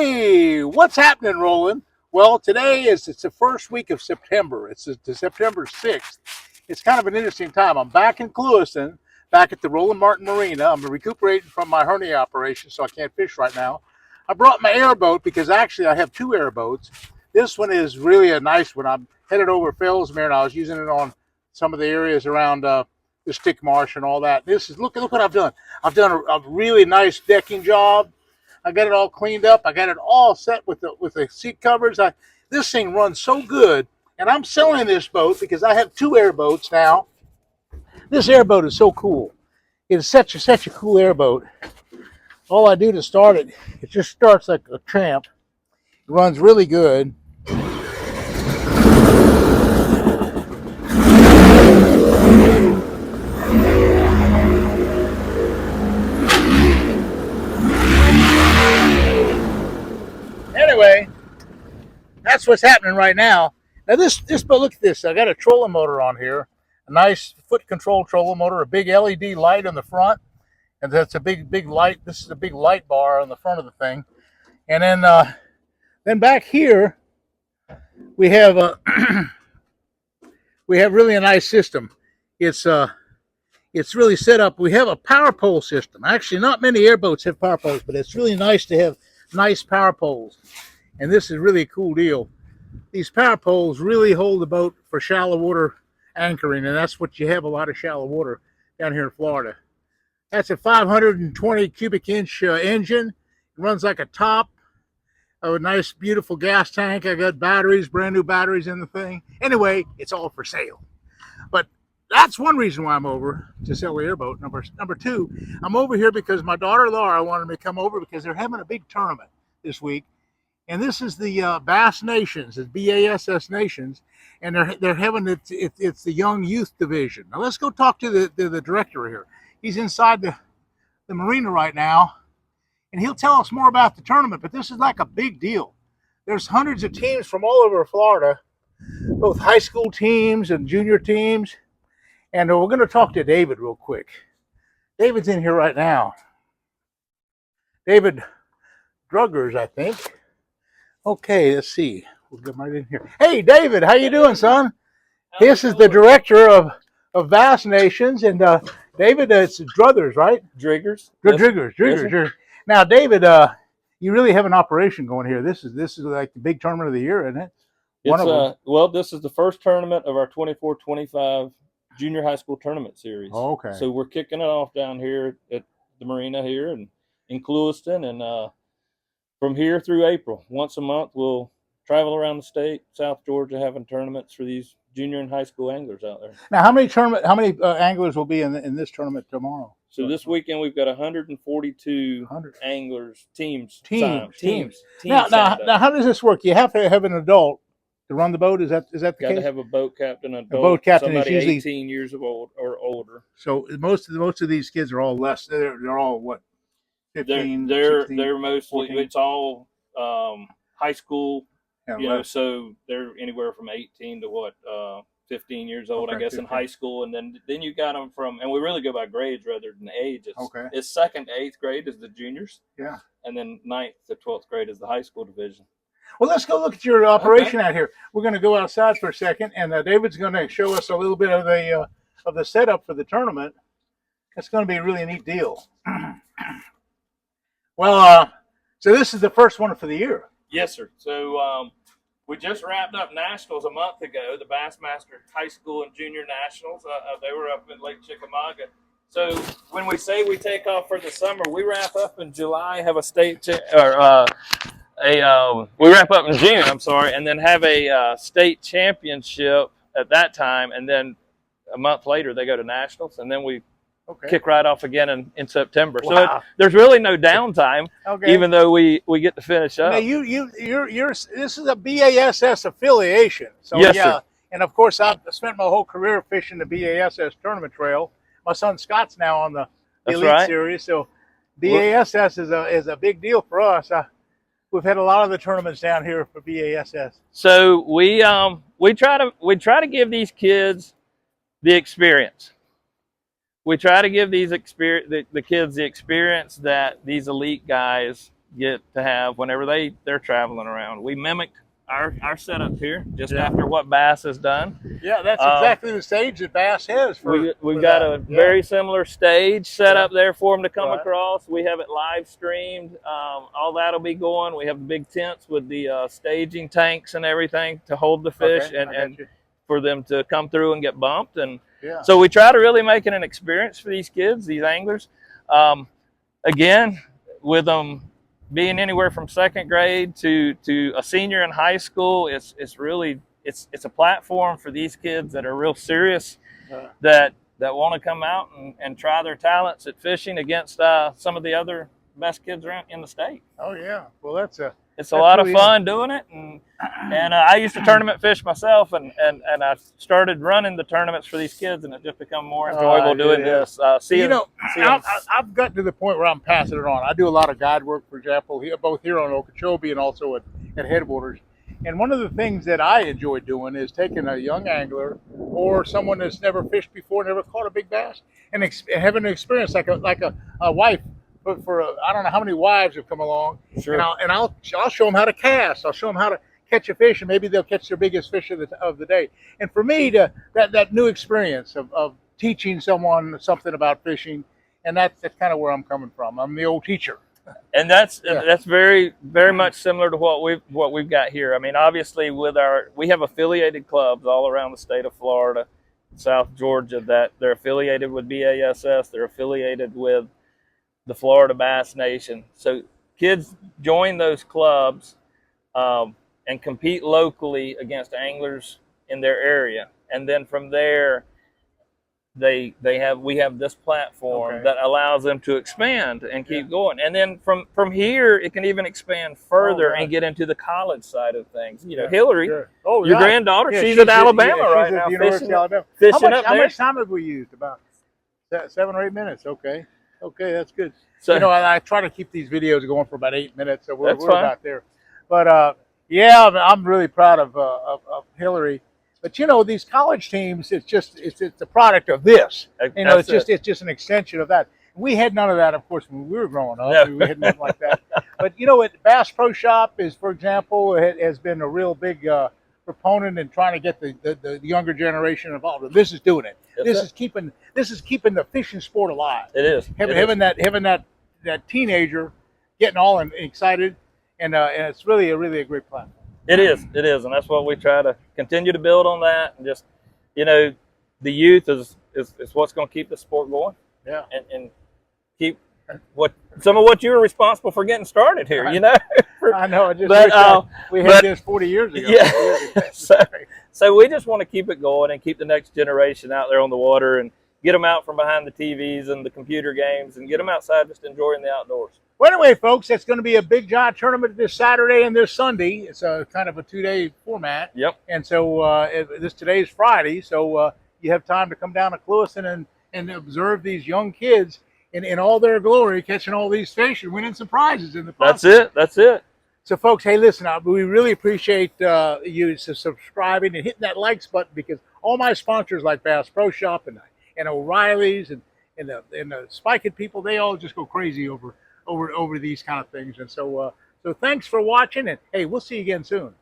Hey, what's happening, Roland? Well, today it's the first week of September. It's the September 6th. It's kind of an interesting time. I'm back in Clewiston, back at the Roland Marina. I'm recuperating from my hernia operation, so I can't fish right now. I brought my airboat because actually I have two airboats. This one is really a nice one. I'm headed over Fellsmere, and I was using it on some of the areas around the stick marsh and all that. This is look what I've done. I've done a really nice decking job. I got it all cleaned up. I got it all set with the seat covers. This thing runs so good, and I'm selling this boat because I have two airboats now. This airboat is so cool. It's such a cool airboat. All I do to start it, it just starts like a champ. It runs really good. Anyway, that's what's happening right now. Now this boat, look at this. I got a trolling motor on here, a nice foot control trolling motor, a big LED light on the front, and that's a big light. This is a big light bar on the front of the thing, and then back here we have we have really a nice system. It's really set up. We have a power pole system. Actually, not many airboats have power poles, but it's really nice to have nice power poles. And this is really a cool deal. These power poles really hold the boat for shallow water anchoring, and that's what you have, a lot of shallow water down here in Florida. That's a 520 cubic inch engine. It runs like a top of a nice, beautiful gas tank. I got batteries, brand new batteries in the thing. Anyway, it's all for sale. But that's one reason why I'm over to sell the airboat. Number two, I'm over here because my daughter Laura wanted me to come over because they're having a big tournament this week, and this is the B.A.S.S Nations, it's B.A.S.S Nations, and they're having it's the young youth division. Now let's go talk to the director here. He's inside the marina right now, and he'll tell us more about the tournament. But this is like a big deal. There's hundreds of teams from all over Florida, both high school teams and junior teams. And we're going to talk to David real quick. David's in here right now. David Drigers, I think. Okay, let's see. We'll get right in here. Hey, David, how you doing, son? This is the director of B.A.S.S Nations, and David, it's Drigers, right? Drigers. Drigers. Now, David, you really have an operation going here. This is like the big tournament of the year, isn't it? Well, this is the first tournament of our 24-25 junior high school tournament series. Oh, okay. So we're kicking it off down here at the marina here and in Clewiston, and from here through April, once a month, we'll travel around the state, South Georgia, having tournaments for these junior and high school anglers out there. Now, how many anglers will be in this tournament tomorrow? So this weekend we've got 142 anglers teams. Now, how does this work? You have to have an adult to run the boat. Is that the case? Got to have a boat captain, a boat captain somebody is usually 18 years of old or older. So most of these kids are all less. They're all what? 15, they're 16, mostly 14? It's all high school. Yeah, so they're anywhere from 18 to 15 years old, okay, I guess, 15. In high school, and then you got them from, and we really go by grades rather than age. It's second to 8th grade is the juniors, yeah, and then 9th to 12th grade is the high school division. Well, let's go look at your operation out here. We're going to go outside for a second, and David's going to show us a little bit of the setup for the tournament. It's going to be a really neat deal. Well, so this is the first one for the year. Yes, sir. So we just wrapped up nationals a month ago, the Bassmaster High School and Junior Nationals. They were up in Lake Chickamauga. So when we say we take off for the summer, we wrap up in July, have a state we wrap up in June, and then have a state championship at that time, and then a month later they go to nationals, and then we kick right off again in September. Wow. So there's really no downtime, even though we get to finish up. Now this is a B.A.S.S affiliation. So yes, sir. And of course I've spent my whole career fishing the B.A.S.S tournament trail. My son Scott's now on the Elite Series, so B.A.S.S is a big deal for us. We've had a lot of the tournaments down here for B.A.S.S. So we try to give these kids the experience. We try to give the kids the experience that these elite guys get to have whenever they're traveling around. We mimicked our setup here just after what B.A.S.S has done. Yeah, that's exactly the stage that B.A.S has. We've got a very similar stage set up there for them to come across. We have it live streamed. All that'll be going. We have the big tents with the staging tanks and everything to hold the fish and for them to come through and get bumped. And so we try to really make it an experience for these kids, these anglers. Again, with them being anywhere from second grade to a senior in high school, it's really it's a platform for these kids that are real serious, that want to come out and try their talents at fishing against some of the other best kids around in the state. Oh yeah, well it's a lot of fun doing it, and I used to tournament fish myself, and I started running the tournaments for these kids, and it just become more enjoyable doing this. I've gotten to the point where I'm passing it on. I do a lot of guide work, for example, both here on Okeechobee and also at Headwaters. And one of the things that I enjoy doing is taking a young angler or someone that's never fished before, never caught a big bass, and having an experience like a wife. For I don't know how many wives have come along, and I'll show them how to cast. I'll show them how to catch a fish, and maybe they'll catch their biggest fish of the day. And for me, that new experience of teaching someone something about fishing, and that's kind of where I'm coming from. I'm the old teacher. And that's very much similar to what we've got here. I mean, obviously we have affiliated clubs all around the state of Florida, South Georgia, that they're affiliated with B.A.S.S. They're affiliated with the Florida Bass Nation. So kids join those clubs and compete locally against anglers in their area, and then from there we have this platform that allows them to expand and keep going. And then from here it can even expand further and get into the college side of things. You know, Hillary, your granddaughter, she's at Alabama right now, fishing up there. How much time have we used? About 7 or 8 minutes. Okay, that's good. So, I try to keep these videos going for about 8 minutes, so we're about there. But yeah, I'm really proud of Hillary. But these college teams, it's a product of this. It's just an extension of that. We had none of that, of course, when we were growing up. No. We had nothing like that. But at Bass Pro Shop is, for example, has been a real big proponent in trying to get the younger generation involved. And this is doing it. This is keeping the fishing sport alive. It is. Having that teenager getting all excited, and it's really a great platform. It is, and that's what we try to continue to build on that, and just the youth is what's going to keep the sport going. Yeah, and keep some of what you were responsible for getting started here. I know. We had this 40 years ago. Yeah. So we just want to keep it going and keep the next generation out there on the water and get them out from behind the TVs and the computer games and get them outside just enjoying the outdoors. Well, anyway, folks, it's going to be a big giant tournament this Saturday and this Sunday. It's a kind of a 2-day format. Yep. And so today's Friday, so you have time to come down to Clewiston and observe these young kids in all their glory, catching all these fish and winning some prizes in the process. That's it. So, folks, hey, listen, we really appreciate you subscribing and hitting that likes button, because all my sponsors like Bass Pro Shop and O'Reilly's and the Spiking people, they all just go crazy over these kind of things. And so thanks for watching, and hey, we'll see you again soon.